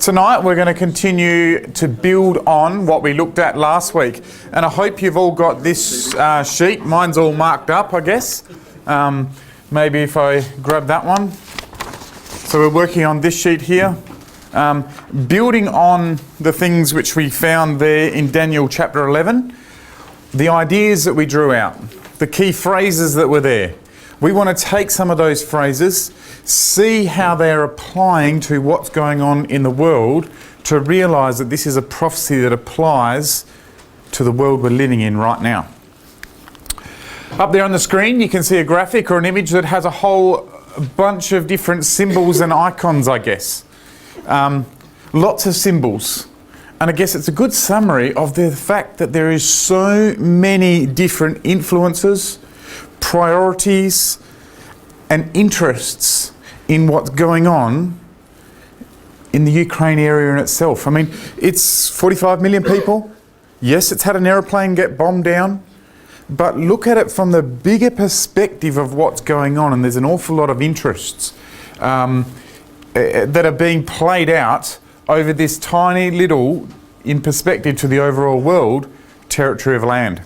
Tonight we're going to continue to build on what we looked at last week, and I hope you've all got this sheet. Mine's all marked up, I guess. Maybe if I grab that one. So we're working on this sheet here, building on the things which we found there in Daniel chapter 11, the ideas that we drew out, the key phrases that were there. We want to take some of those phrases, see how they're applying to what's going on in the world, to realise that this is a prophecy that applies to the world we're living in right now. Up there on the screen you can see a graphic or an image that has a whole bunch of different symbols and icons, I guess. Lots of symbols. And I guess it's a good summary of the fact that there is so many different influences, priorities and interests in what's going on in the Ukraine area in itself. I mean, it's 45 million people. Yes, it's had an aeroplane get bombed down. But look at it from the bigger perspective of what's going on, and there's an awful lot of interests that are being played out over this tiny little, in perspective to the overall world, territory of land.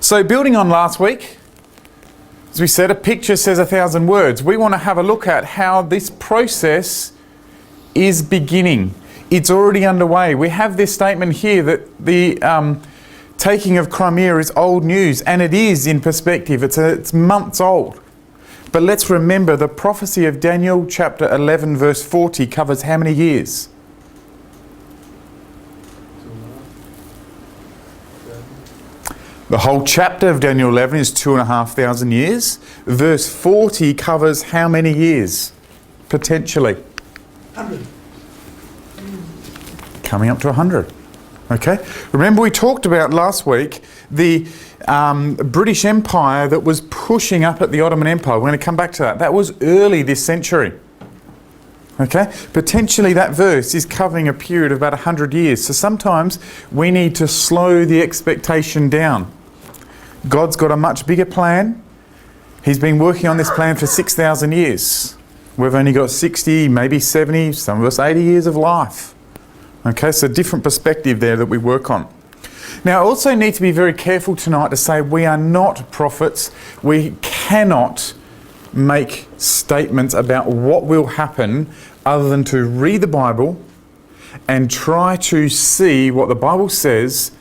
So building on last week, as we said, a picture says 1,000 words. We want to have a look at how this process is beginning. It's already underway. We have this statement here that the taking of Crimea is old news, and it is in perspective. It's months old. But let's remember the prophecy of Daniel chapter 11 verse 40 covers how many years? The whole chapter of Daniel 11 is 2,500 years. Verse 40 covers how many years? Potentially. 100. Coming up to 100. Okay. Remember we talked about last week the British Empire that was pushing up at the Ottoman Empire. We're going to come back to that. That was early this century. Okay. Potentially that verse is covering a period of about 100 years. So sometimes we need to slow the expectation down. God's got a much bigger plan. He's been working on this plan for 6,000 years. We've only got 60, maybe 70, some of us 80 years of life. Okay, so different perspective there that we work on. Now, I also need to be very careful tonight to say we are not prophets. We cannot make statements about what will happen other than to read the Bible and try to see what the Bible says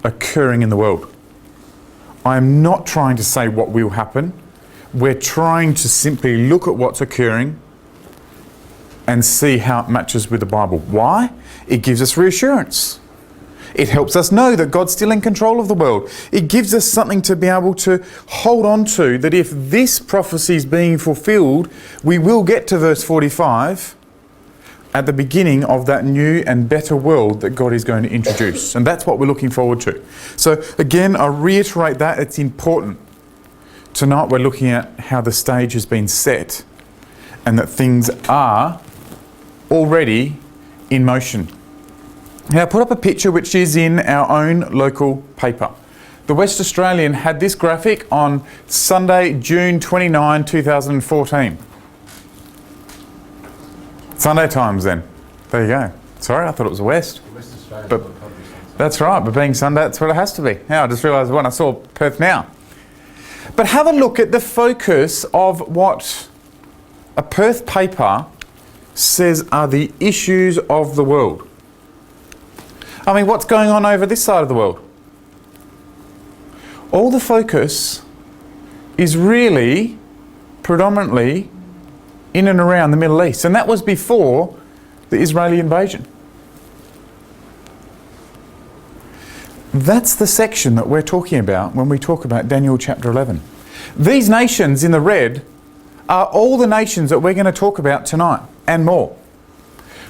occurring in the world. I am not trying to say what will happen. We're trying to simply look at what's occurring and see how it matches with the Bible. Why? It gives us reassurance. It helps us know that God's still in control of the world. It gives us something to be able to hold on to, that if this prophecy is being fulfilled, we will get to verse 45 at the beginning of that new and better world that God is going to introduce. And that's what we're looking forward to. So again, I reiterate that it's important. Tonight we're looking at how the stage has been set and that things are already in motion. Now I put up a picture which is in our own local paper. The West Australian had this graphic on Sunday, June 29, 2014. Sunday Times then. There you go. Sorry, I thought it was the West. But that's right, but being Sunday, that's what it has to be. Now I just realised when I saw Perth Now. But have a look at the focus of what a Perth paper says are the issues of the world. I mean, what's going on over this side of the world? All the focus is really predominantly in and around the Middle East, and that was before the Israeli invasion. That's the section that we're talking about when we talk about Daniel chapter 11. These nations in the red are all the nations that we're going to talk about tonight and more.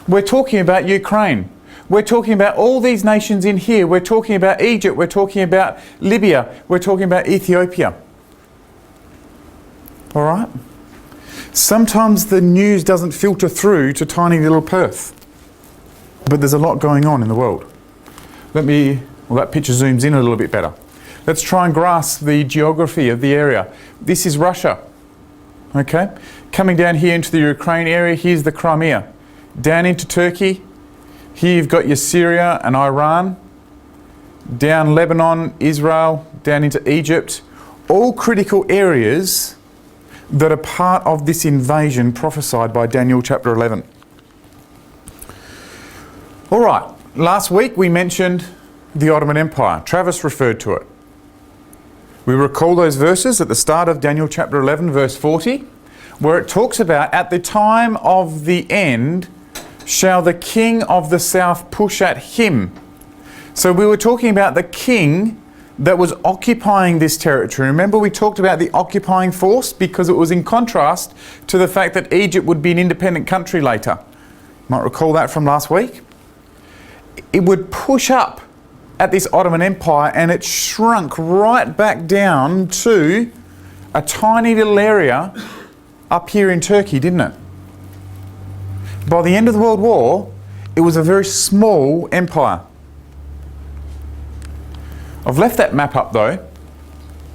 We're talking about Ukraine. We're talking about all these nations in here. We're talking about Egypt. We're talking about Libya. We're talking about Ethiopia. All right? Sometimes the news doesn't filter through to tiny little Perth. But there's a lot going on in the world. That picture zooms in a little bit better. Let's try and grasp the geography of the area. This is Russia. Okay? Coming down here into the Ukraine area, here's the Crimea. down into Turkey. Here you've got your Syria and Iran, down Lebanon, Israel, down into Egypt, all critical areas that are part of this invasion prophesied by Daniel chapter 11. All right, last week we mentioned the Ottoman Empire. Travis referred to it. We recall those verses at the start of Daniel chapter 11, verse 40, where it talks about, at the time of the end, shall the king of the south push at him. So we were talking about the king that was occupying this territory. Remember, we talked about the occupying force because it was in contrast to the fact that Egypt would be an independent country later. You might recall that from last week. It would push up at this Ottoman Empire, and it shrunk right back down to a tiny little area up here in Turkey, didn't it? By the end of the World War, it was a very small empire. I've left that map up though,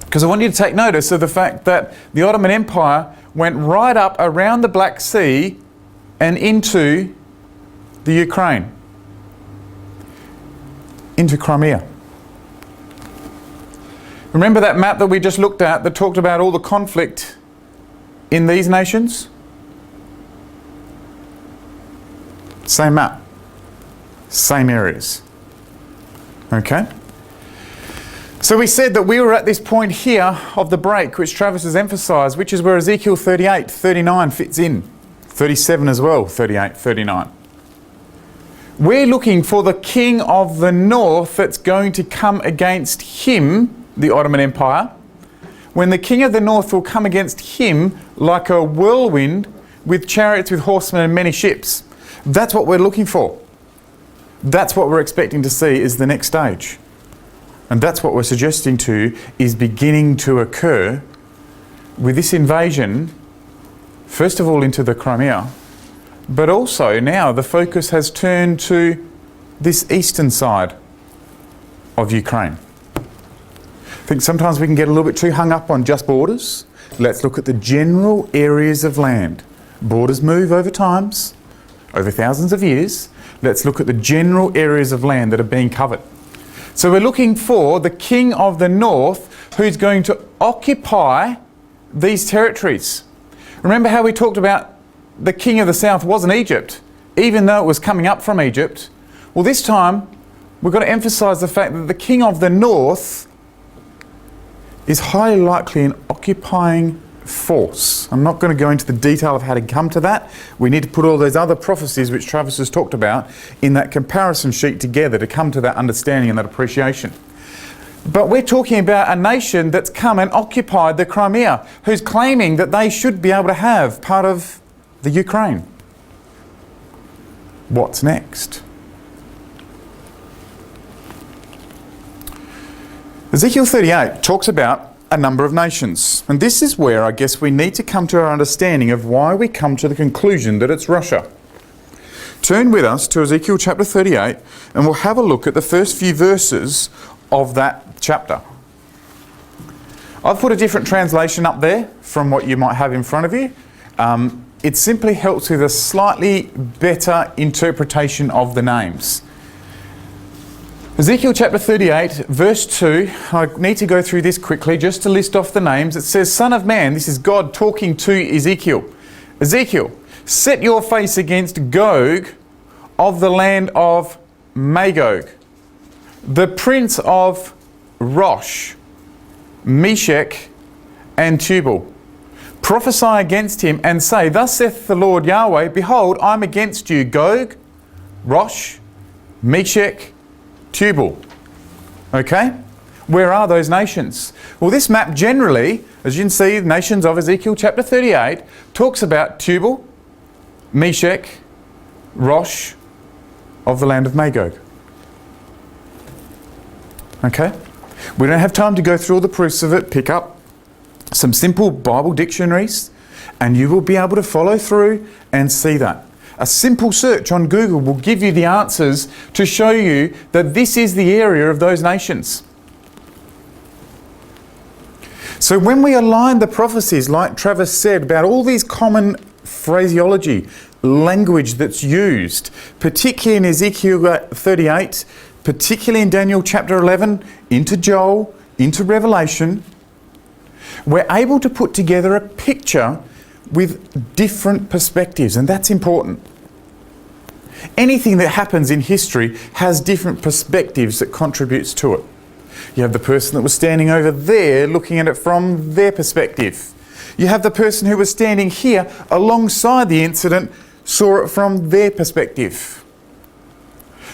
because I want you to take notice of the fact that the Ottoman Empire went right up around the Black Sea and into the Ukraine, into Crimea. Remember that map that we just looked at that talked about all the conflict in these nations? Same map, same areas. Okay? So we said that we were at this point here of the break, which Travis has emphasised, which is where Ezekiel 38, 39 fits in. 37 as well, 38, 39. We're looking for the king of the north that's going to come against him, the Ottoman Empire, when the king of the north will come against him like a whirlwind with chariots, with horsemen and many ships. That's what we're looking for. That's what we're expecting to see is the next stage. And that's what we're suggesting to is beginning to occur with this invasion, first of all into the Crimea, but also now the focus has turned to this eastern side of Ukraine. I think sometimes we can get a little bit too hung up on just borders. Let's look at the general areas of land. Borders move over times, over thousands of years. Let's look at the general areas of land that are being covered. So we're looking for the king of the north who's going to occupy these territories. Remember how we talked about the king of the south wasn't Egypt, even though it was coming up from Egypt? Well, this time we've got to emphasise the fact that the king of the north is highly likely an occupying force. I'm not going to go into the detail of how to come to that. We need to put all those other prophecies which Travis has talked about in that comparison sheet together to come to that understanding and that appreciation. But we're talking about a nation that's come and occupied the Crimea, who's claiming that they should be able to have part of the Ukraine. What's next? Ezekiel 38 talks about a number of nations. And this is where I guess we need to come to our understanding of why we come to the conclusion that it's Russia. Turn with us to Ezekiel chapter 38 and we'll have a look at the first few verses of that chapter. I've put a different translation up there from what you might have in front of you. It simply helps with a slightly better interpretation of the names. Ezekiel chapter 38, verse 2, I need to go through this quickly just to list off the names. It says, Son of man, this is God talking to Ezekiel. Ezekiel, set your face against Gog of the land of Magog, the prince of Rosh, Meshech, and Tubal. Prophesy against him and say, Thus saith the Lord Yahweh, Behold, I'm against you, Gog, Rosh, Meshech, Tubal. Okay? Where are those nations? Well, this map generally, as you can see, the nations of Ezekiel chapter 38, talks about Tubal, Meshech, Rosh, of the land of Magog. Okay? We don't have time to go through all the proofs of it. Pick up some simple Bible dictionaries and you will be able to follow through and see that. A simple search on Google will give you the answers to show you that this is the area of those nations. So when we align the prophecies, like Travis said, about all these common phraseology, language that's used, particularly in Ezekiel 38, particularly in Daniel chapter 11, into Joel, into Revelation, we're able to put together a picture with different perspectives, and that's important. Anything that happens in history has different perspectives that contributes to it. You have the person that was standing over there looking at it from their perspective. You have the person who was standing here alongside the incident, saw it from their perspective.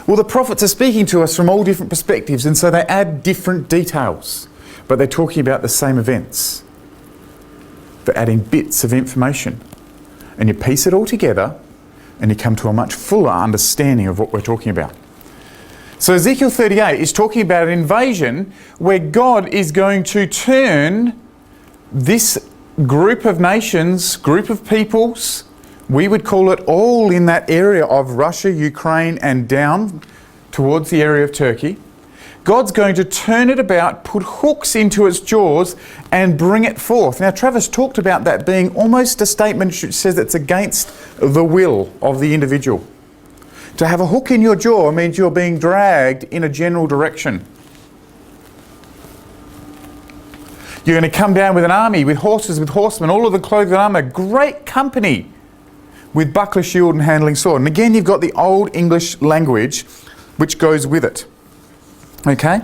Well, the prophets are speaking to us from all different perspectives, and so they add different details, but they're talking about the same events. They're adding bits of information, and you piece it all together and you come to a much fuller understanding of what we're talking about. So Ezekiel 38 is talking about an invasion where God is going to turn this group of nations, group of peoples, we would call it all in that area of Russia, Ukraine, and down towards the area of Turkey. God's going to turn it about, put hooks into its jaws, and bring it forth. Now, Travis talked about that being almost a statement which says it's against the will of the individual. To have a hook in your jaw means you're being dragged in a general direction. You're going to come down with an army, with horses, with horsemen, all of the clothed armour, great company, with buckler, shield, and handling sword. And again, you've got the Old English language which goes with it. Okay?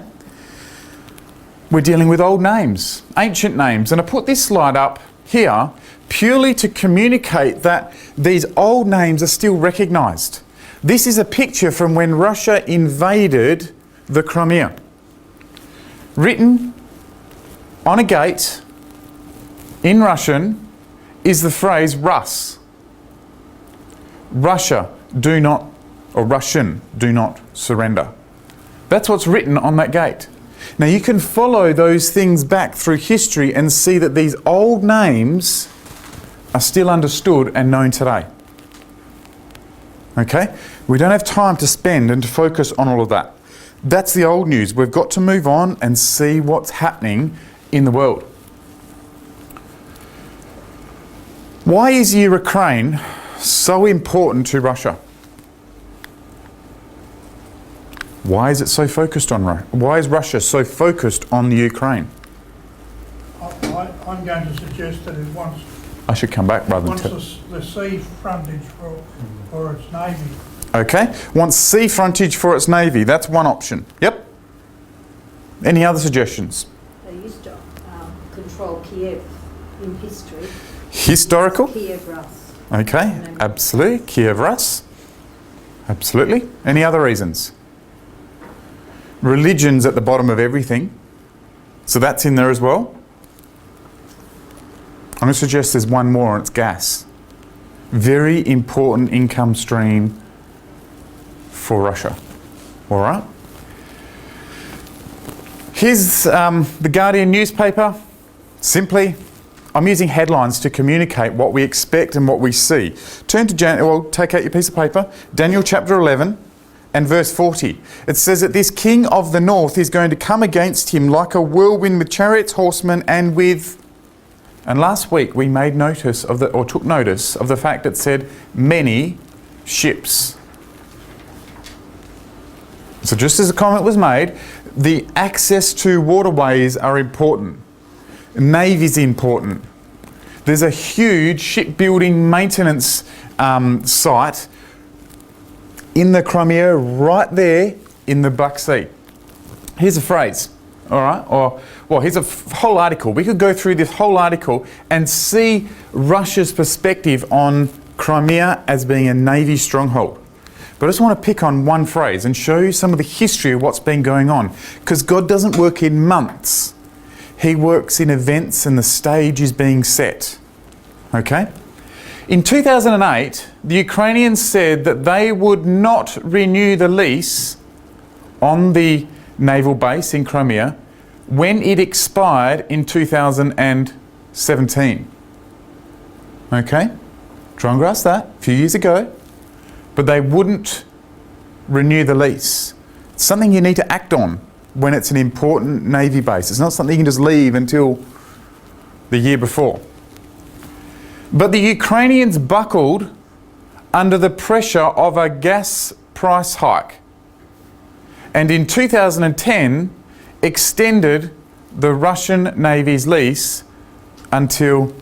We're dealing with old names, ancient names. And I put this slide up here purely to communicate that these old names are still recognised. This is a picture from when Russia invaded the Crimea. Written on a gate in Russian is the phrase Rus. Russia, do not, or Russian, do not surrender. That's what's written on that gate. Now you can follow those things back through history and see that these old names are still understood and known today. Okay? We don't have time to spend and to focus on all of that. That's the old news. We've got to move on and see what's happening in the world. Why is Ukraine so important to Russia? Why is it so focused on Russia? Why is Russia so focused on the Ukraine? I'm going to suggest that it wants. I should come back rather than the sea frontage for its navy. Okay, wants sea frontage for its navy. That's one option. Yep. Any other suggestions? They used to control Kiev in history. Historical? Kiev Rus. Okay, absolutely. Kiev Rus. Absolutely. Any other reasons? Religion's at the bottom of everything. So that's in there as well. I'm going to suggest there's one more, and it's gas. Very important income stream for Russia. All right. Here's the Guardian newspaper. Simply, I'm using headlines to communicate what we expect and what we see. Turn to take out your piece of paper. Daniel chapter 11 and verse 40. It says that this king of the north is going to come against him like a whirlwind with chariots, horsemen, and with... And last week we made notice of took notice of the fact that it said many ships. So just as a comment was made, the access to waterways are important. Navy's important. There's a huge shipbuilding maintenance site in the Crimea, right there in the Black Sea. Here's a phrase, all right? Here's a whole article. We could go through this whole article and see Russia's perspective on Crimea as being a Navy stronghold. But I just want to pick on one phrase and show you some of the history of what's been going on. Because God doesn't work in months. He works in events, and the stage is being set. Okay? In 2008, the Ukrainians said that they would not renew the lease on the naval base in Crimea when it expired in 2017. Okay? Try and grasp that. A few years ago. But they wouldn't renew the lease. It's something you need to act on when it's an important Navy base. It's not something you can just leave until the year before. But the Ukrainians buckled under the pressure of a gas price hike. And in 2010, extended the Russian Navy's lease until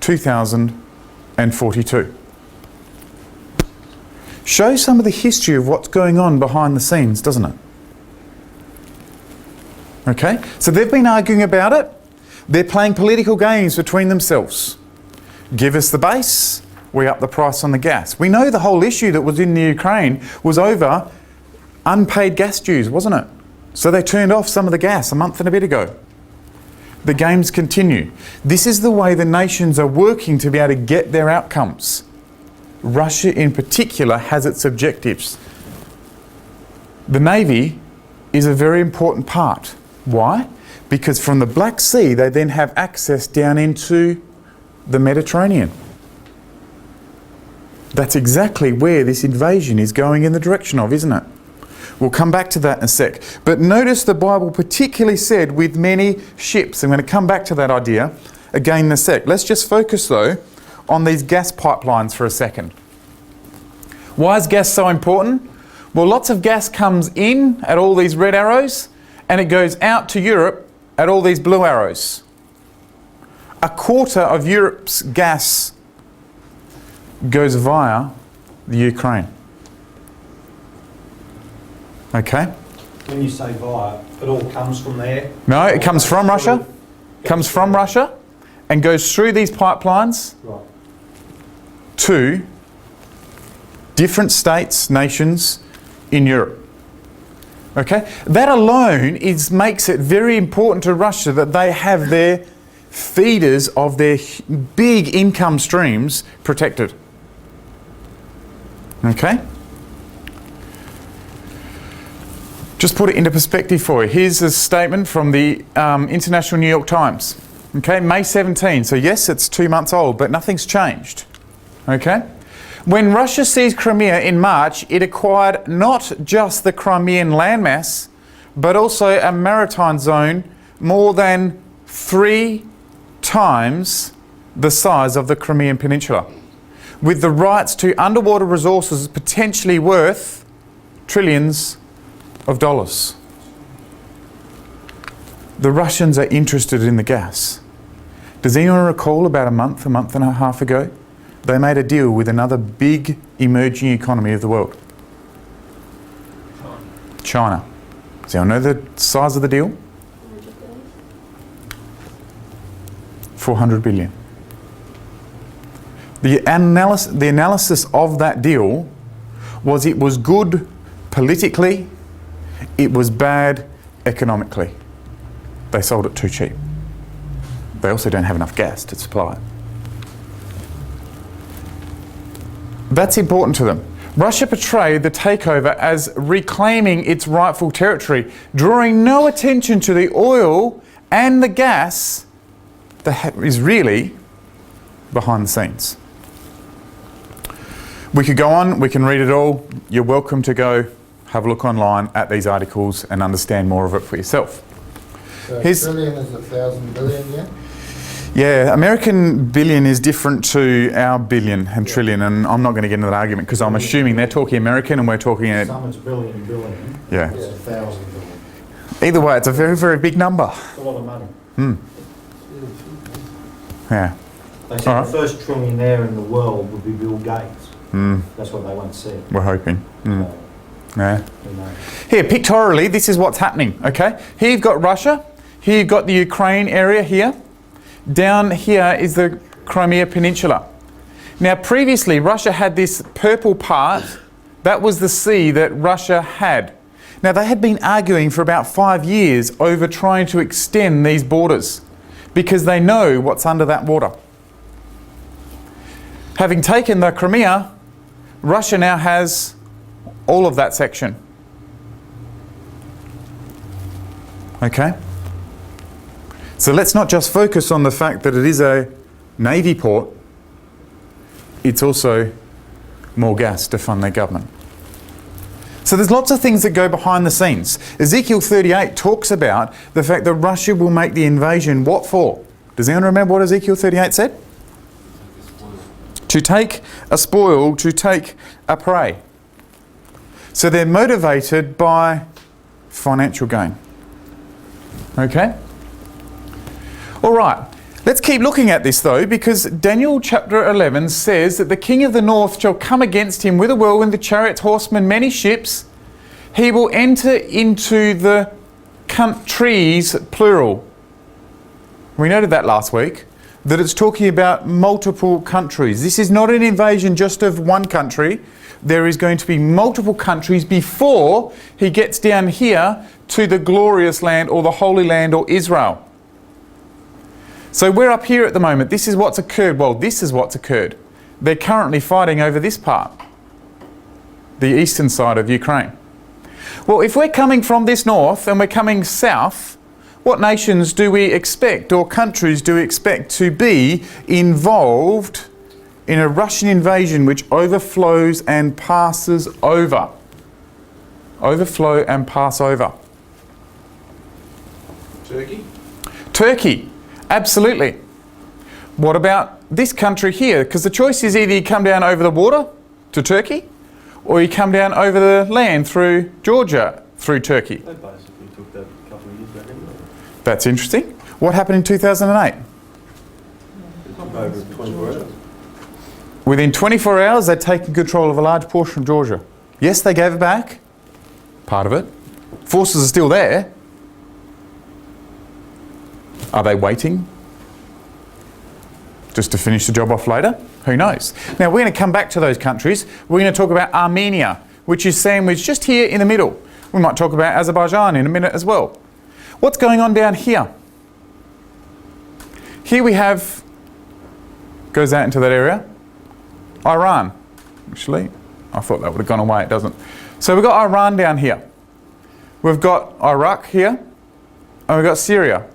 2042. Shows some of the history of what's going on behind the scenes, doesn't it? Okay, so they've been arguing about it. They're playing political games between themselves. Give us the base, we up the price on the gas. We know the whole issue that was in the Ukraine was over unpaid gas dues, wasn't it? So they turned off some of the gas a month and a bit ago. The games continue. This is the way the nations are working to be able to get their outcomes. Russia in particular has its objectives. The Navy is a very important part. Why? Because from the Black Sea they then have access down into the Mediterranean. That's exactly where this invasion is going in the direction of, isn't it? We'll come back to that in a sec. But notice the Bible particularly said with many ships. I'm going to come back to that idea again in a sec. Let's just focus though on these gas pipelines for a second. Why is gas so important? Well, lots of gas comes in at all these red arrows and it goes out to Europe at all these blue arrows. A quarter of Europe's gas goes via the Ukraine. Okay? When you say via, it all comes from there? No, it comes from Russia. Comes from Russia and goes through these pipelines Right. to different states, nations in Europe. Okay? That alone makes it very important to Russia that they have their feeders of their big income streams protected. Okay? Just put it into perspective for you. Here's a statement from the International New York Times. Okay, May 17. So yes, it's 2 months old, but nothing's changed. Okay? When Russia seized Crimea in March, it acquired not just the Crimean landmass, but also a maritime zone more than 3 times the size of the Crimean Peninsula, with the rights to underwater resources potentially worth trillions of dollars. The Russians are interested in the gas. Does anyone recall about a month and a half ago, they made a deal with another big emerging economy of the world? China. Does anyone know the size of the deal? 400 billion. The analysis of that deal was it was good politically, it was bad economically. They sold it too cheap. They also don't have enough gas to supply it. That's important to them. Russia portrayed the takeover as reclaiming its rightful territory, drawing no attention to the oil and the gas that is really behind the scenes. We could go on, we can read it all. You're welcome to go have a look online at these articles and understand more of it for yourself. So Here's- trillion is 1,000 billion, yeah? Yeah, American billion is different to our billion and trillion, and I'm not going to get into that argument because I'm assuming they're talking American and we're talking... Some it's billion. Yeah. It's 1,000 billion. Either way, it's a very, very big number. It's a lot of money. Yeah. They said Alright. the first trillionaire in the world would be Bill Gates. That's what they once said. We're hoping. So, Yeah. who knows? Here, pictorially, this is what's happening, okay? Here you've got Russia. Here you've got the Ukraine area here. Down here is the Crimea Peninsula. Now, previously, Russia had this purple part. That was the sea that Russia had. Now, they had been arguing for about 5 years over trying to extend these borders because they know what's under that water. Having taken the Crimea, Russia now has all of that section. Okay? So let's not just focus on the fact that it is a navy port, it's also more gas to fund their government. So there's lots of things that go behind the scenes. Ezekiel 38 talks about the fact that Russia will make the invasion. What for? Does anyone remember what Ezekiel 38 said? to take a spoil, to take a prey. So they're motivated by financial gain. Okay? All right. Let's keep looking at this though, because Daniel chapter 11 says that the king of the north shall come against him with a whirlwind, the chariots, horsemen, many ships. He will enter into the countries, plural. We noted that last week, that it's talking about multiple countries. This is not an invasion just of one country. There is going to be multiple countries before he gets down here to the glorious land or the Holy Land or Israel. So we're up here at the moment. This is what's occurred. Well, this is what's occurred. They're currently fighting over this part, the eastern side of Ukraine. Well, if we're coming from this north and we're coming south, what nations do we expect, or countries do we expect to be involved in a Russian invasion which overflows and passes over? Overflow and pass over. Turkey? Turkey. Absolutely. What about this country here? Because the choice is either you come down over the water to Turkey, or you come down over the land through Georgia through Turkey. They basically took that a couple of years back anyway. That's interesting. What happened in 2008? It took over 24 hours. Within 24 hours, they'd taken control of a large portion of Georgia. Yes, they gave it back. Part of it. Forces are still there. Are they waiting just to finish the job off later? Who knows? Now, we're going to come back to those countries. We're going to talk about Armenia, which is sandwiched just here in the middle. We might talk about Azerbaijan in a minute as well. What's going on down here? Here we have, goes out into that area, Iran. Actually, I thought that would have gone away. It doesn't. So we've got Iran down here. We've got Iraq here, and we've got Syria.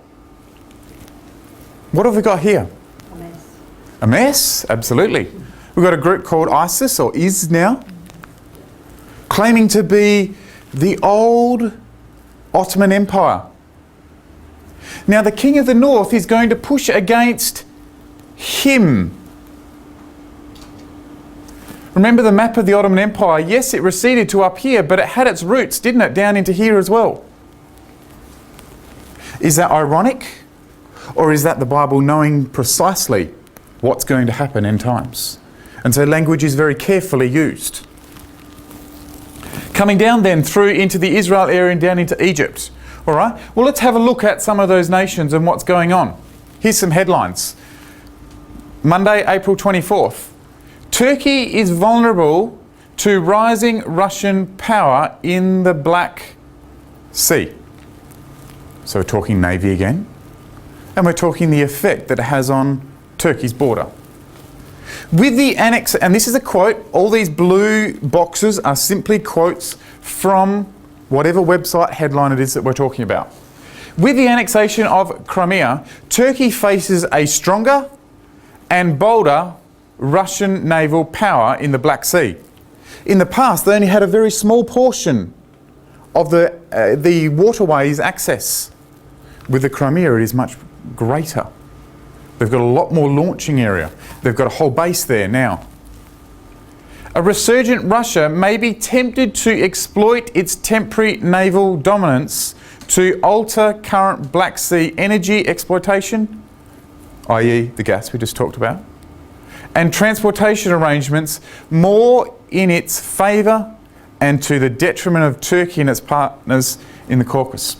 What have we got here? A mess. A mess? Absolutely. We've got a group called ISIS, or is now, claiming to be the old Ottoman Empire. Now, the king of the north is going to push against him. Remember the map of the Ottoman Empire? Yes, it receded to up here, but it had its roots, didn't it, down into here as well? Is that ironic? Or is that the Bible knowing precisely what's going to happen in times? And so language is very carefully used. Coming down then through into the Israel area and down into Egypt. All right, well, let's have a look at some of those nations and what's going on. Here's some headlines. Monday, April 24th. Turkey is vulnerable to rising Russian power in the Black Sea. So we're talking Navy again. And we're talking the effect that it has on Turkey's border. With the annex, and this is a quote, all these blue boxes are simply quotes from whatever website headline it is that we're talking about. With the annexation of Crimea, Turkey faces a stronger and bolder Russian naval power in the Black Sea. In the past, they only had a very small portion of the waterways access. With the Crimea, it is much greater. They've got a lot more launching area. They've got a whole base there now. A resurgent Russia may be tempted to exploit its temporary naval dominance to alter current Black Sea energy exploitation, i.e. the gas we just talked about, and transportation arrangements more in its favour and to the detriment of Turkey and its partners in the Caucasus.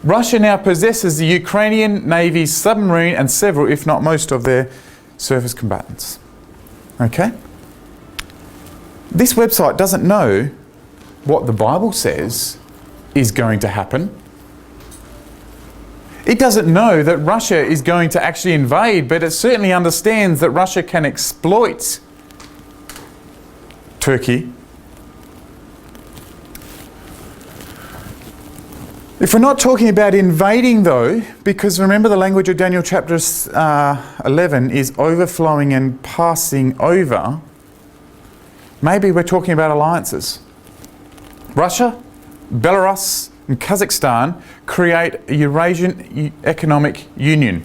Russia now possesses the Ukrainian Navy's submarine and several, if not most, of their surface combatants. Okay? This website doesn't know what the Bible says is going to happen. It doesn't know that Russia is going to actually invade, but it certainly understands that Russia can exploit Turkey. If we're not talking about invading though, because remember the language of Daniel chapter 11 is overflowing and passing over, maybe we're talking about alliances. Russia, Belarus and Kazakhstan create a Eurasian Economic Union.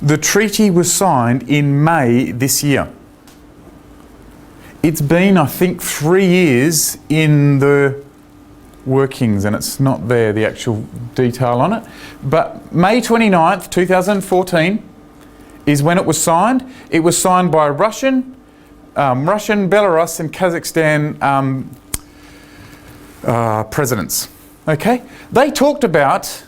The treaty was signed in May this year. It's been, I think, 3 years in the workings, and it's not there, the actual detail on it. But May 29th, 2014 is when it was signed. It was signed by Russian, Belarus and Kazakhstan presidents. Okay? They talked about,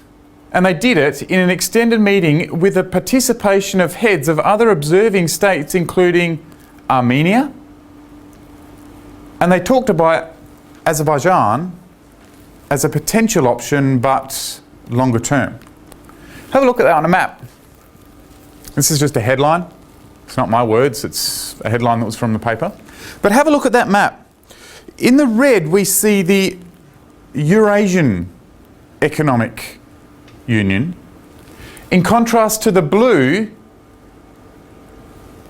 and they did it in an extended meeting with the participation of heads of other observing states, including Armenia, and they talked about Azerbaijan as a potential option, but longer term. Have a look at that on a map. This is just a headline. It's not my words, it's a headline that was from the paper. But have a look at that map. In the red, we see the Eurasian Economic Union. In contrast to the blue,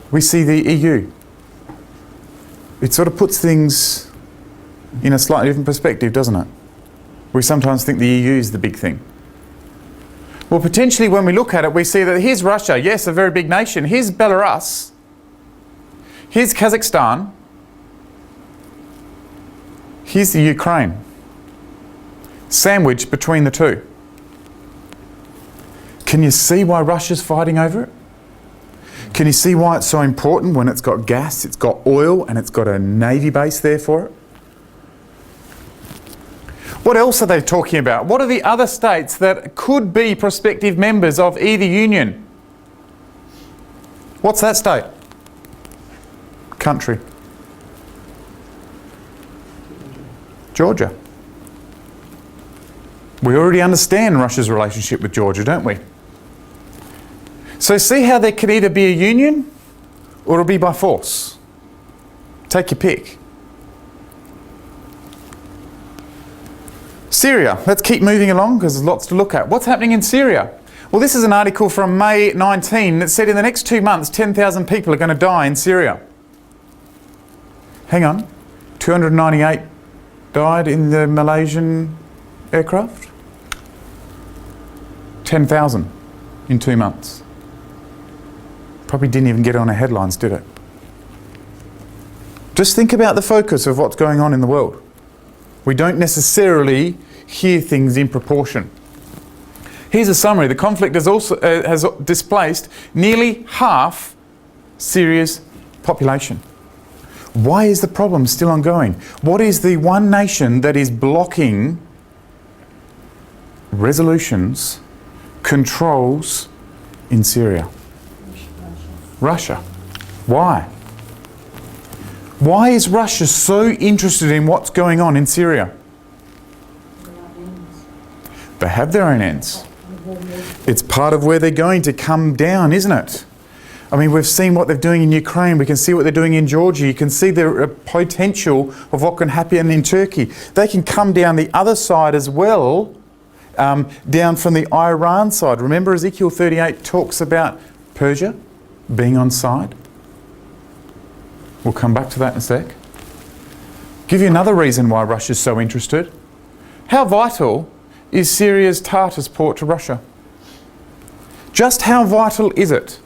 we see the EU. It sort of puts things in a slightly different perspective, doesn't it? We sometimes think the EU is the big thing. Well, potentially when we look at it, we see that here's Russia, yes, a very big nation. Here's Belarus. Here's Kazakhstan. Here's the Ukraine. Sandwiched between the two. Can you see why Russia's fighting over it? Can you see why it's so important when it's got gas, it's got oil, and it's got a navy base there for it? What else are they talking about? What are the other states that could be prospective members of either union? What's that state? Country. Georgia. We already understand Russia's relationship with Georgia, don't we? So see how there can either be a union or it'll be by force. Take your pick. Syria. Let's keep moving along because there's lots to look at. What's happening in Syria? Well, this is an article from May 19 that said in the next 2 months, 10,000 people are going to die in Syria. Hang on. 298 died in the Malaysian aircraft? 10,000 in 2 months. Probably didn't even get on our headlines, did it? Just think about the focus of what's going on in the world. We don't necessarily hear things in proportion. Here's a summary. The conflict has displaced nearly half Syria's population. Why is the problem still ongoing? What is the one nation that is blocking resolutions, controls in Syria? Russia. Why? Why is Russia so interested in what's going on in Syria? They have their own ends. It's part of where they're going to come down, isn't it? I mean, we've seen what they're doing in Ukraine. We can see what they're doing in Georgia. You can see the potential of what can happen in Turkey. They can come down the other side as well, down from the Iran side. Remember Ezekiel 38 talks about Persia being on side? We'll come back to that in a sec. Give you another reason why Russia's so interested. How vital is Syria's Tartus port to Russia? Just how vital is it?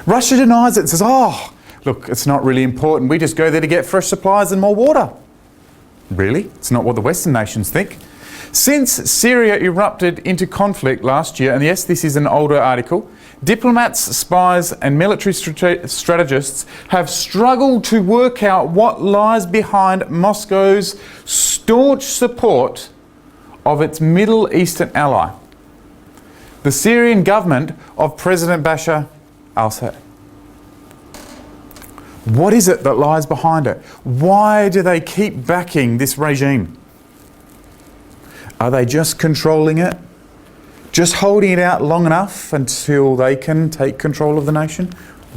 Russia denies it and says, oh, look, it's not really important. We just go there to get fresh supplies and more water. Really? It's not what the Western nations think. Since Syria erupted into conflict last year, and yes, this is an older article, diplomats, spies and military strategists have struggled to work out what lies behind Moscow's staunch support of its Middle Eastern ally, the Syrian government of President Bashar al-Assad. What is it that lies behind it? Why do they keep backing this regime? Are they just controlling it? Just holding it out long enough until they can take control of the nation?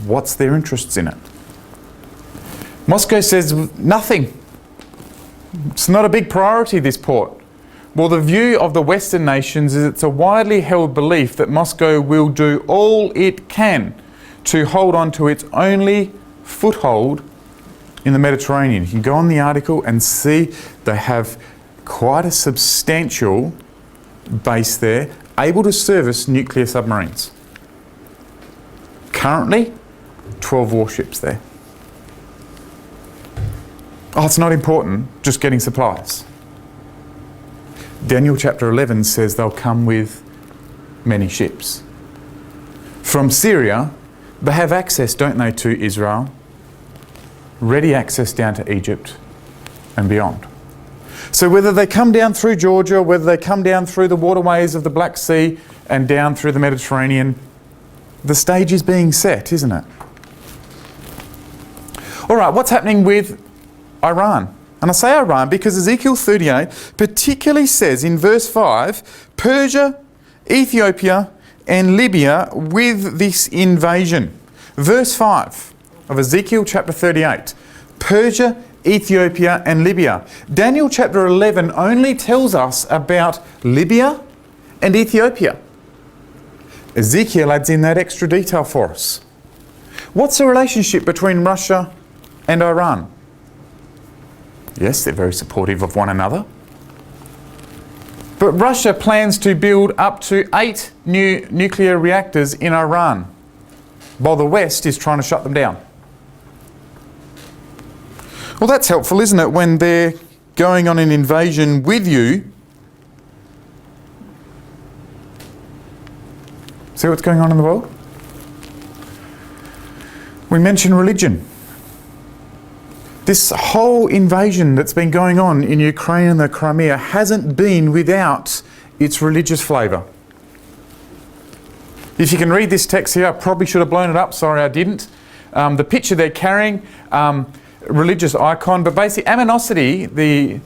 What's their interests in it? Moscow says nothing. It's not a big priority, this port. Well, the view of the Western nations is it's a widely held belief that Moscow will do all it can to hold on to its only foothold in the Mediterranean. You can go on the article and see they have quite a substantial base there, able to service nuclear submarines. Currently, 12 warships there. Oh, it's not important, just getting supplies. Daniel chapter 11 says they'll come with many ships. From Syria, they have access, don't they, to Israel? Ready access down to Egypt and beyond. So whether they come down through Georgia, whether they come down through the waterways of the Black Sea and down through the Mediterranean, the stage is being set, isn't it? All right, what's happening with Iran? And I say Iran because Ezekiel 38 particularly says in verse 5, Persia, Ethiopia and Libya with this invasion. Verse 5 of Ezekiel chapter 38, Persia, Ethiopia and Libya. Daniel chapter 11 only tells us about Libya and Ethiopia. Ezekiel adds in that extra detail for us. What's the relationship between Russia and Iran? Yes, they're very supportive of one another. But Russia plans to build up to 8 new nuclear reactors in Iran, while the West is trying to shut them down. Well, that's helpful, isn't it, when they're going on an invasion with you? See what's going on in the world? We mentioned religion. This whole invasion that's been going on in Ukraine and the Crimea hasn't been without its religious flavour. If you can read this text here, I probably should have blown it up, sorry I didn't. The picture they're carrying, religious icon, but basically animosity, the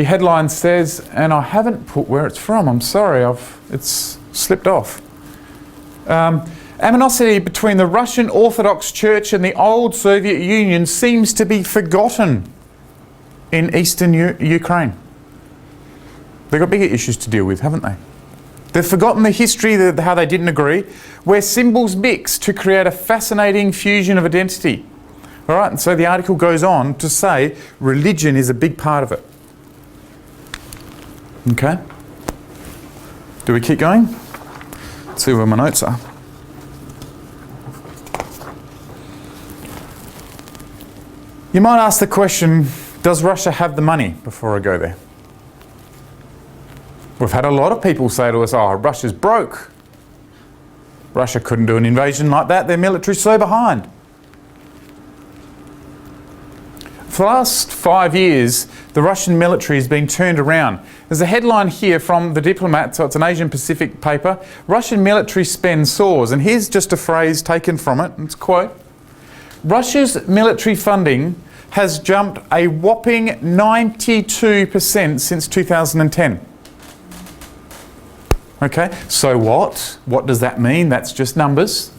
headline says, and I haven't put where it's from, I'm sorry, it's slipped off. Animosity between the Russian Orthodox Church and the old Soviet Union seems to be forgotten in eastern Ukraine. They've got bigger issues to deal with, haven't they? They've forgotten the history, how they didn't agree, where symbols mix to create a fascinating fusion of identity. All right, and so the article goes on to say religion is a big part of it. Okay? Do we keep going? Let's see where my notes are. You might ask the question, does Russia have the money, before I go there? We've had a lot of people say to us, oh, Russia's broke. Russia couldn't do an invasion like that, their military's so behind. For the last 5 years, the Russian military has been turned around. There's a headline here from The Diplomat, so it's an Asian Pacific paper. Russian military spend soars. And here's just a phrase taken from it. It's a quote. Russia's military funding has jumped a whopping 92% since 2010. Okay, so what? What does that mean? That's just numbers.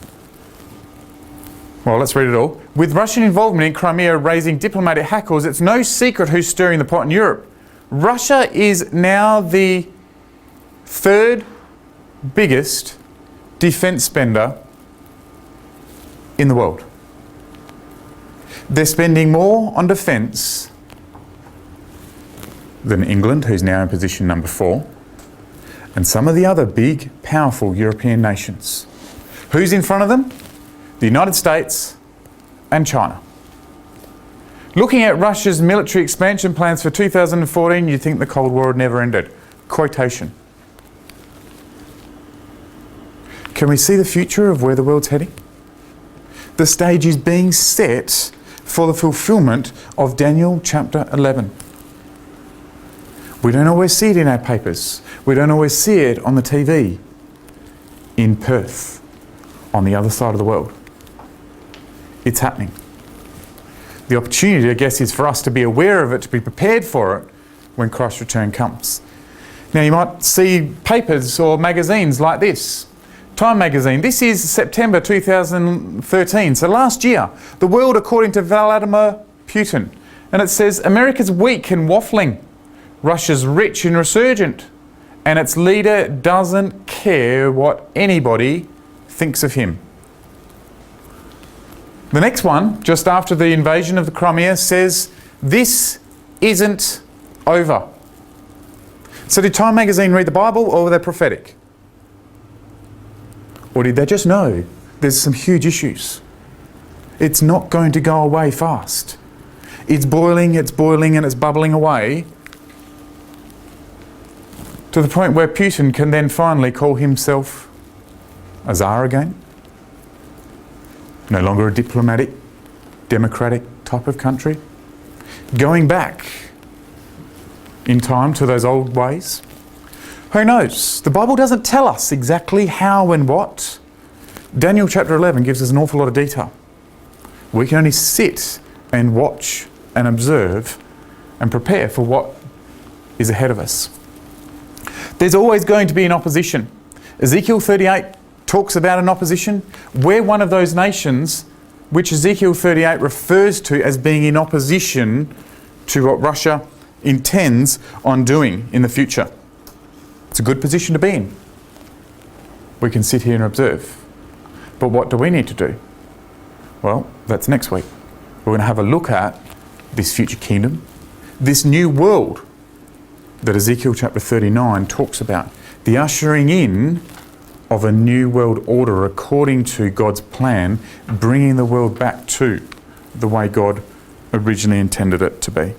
Well, let's read it all. With Russian involvement in Crimea raising diplomatic hackles, it's no secret who's stirring the pot in Europe. Russia is now the 3rd biggest defence spender in the world. They're spending more on defence than England, who's now in position number 4, and some of the other big, powerful European nations. Who's in front of them? The United States and China. Looking at Russia's military expansion plans for 2014, you'd think the Cold War had never ended. Quotation. Can we see the future of where the world's heading? The stage is being set for the fulfillment of Daniel chapter 11. We don't always see it in our papers. We don't always see it on the TV in Perth, on the other side of the world. It's happening. The opportunity, I guess, is for us to be aware of it, to be prepared for it when Christ's return comes. Now, you might see papers or magazines like this. Time magazine. This is September 2013. So last year, the world according to Vladimir Putin. And it says, America's weak and waffling. Russia's rich and resurgent. And its leader doesn't care what anybody thinks of him. The next one, just after the invasion of the Crimea, says, this isn't over. So did Time magazine read the Bible, or were they prophetic? Or did they just know there's some huge issues? It's not going to go away fast. It's boiling, and it's bubbling away to the point where Putin can then finally call himself a Tsar again. No longer a diplomatic, democratic type of country. Going back in time to those old ways. Who knows? The Bible doesn't tell us exactly how and what. Daniel chapter 11 gives us an awful lot of detail. We can only sit and watch and observe and prepare for what is ahead of us. There's always going to be an opposition. Ezekiel 38 talks about an opposition. We're one of those nations which Ezekiel 38 refers to as being in opposition to what Russia intends on doing in the future. It's a good position to be in. We can sit here and observe. But what do we need to do? Well, that's next week. We're going to have a look at this future kingdom, this new world that Ezekiel chapter 39 talks about, the ushering in of a new world order according to God's plan, bringing the world back to the way God originally intended it to be.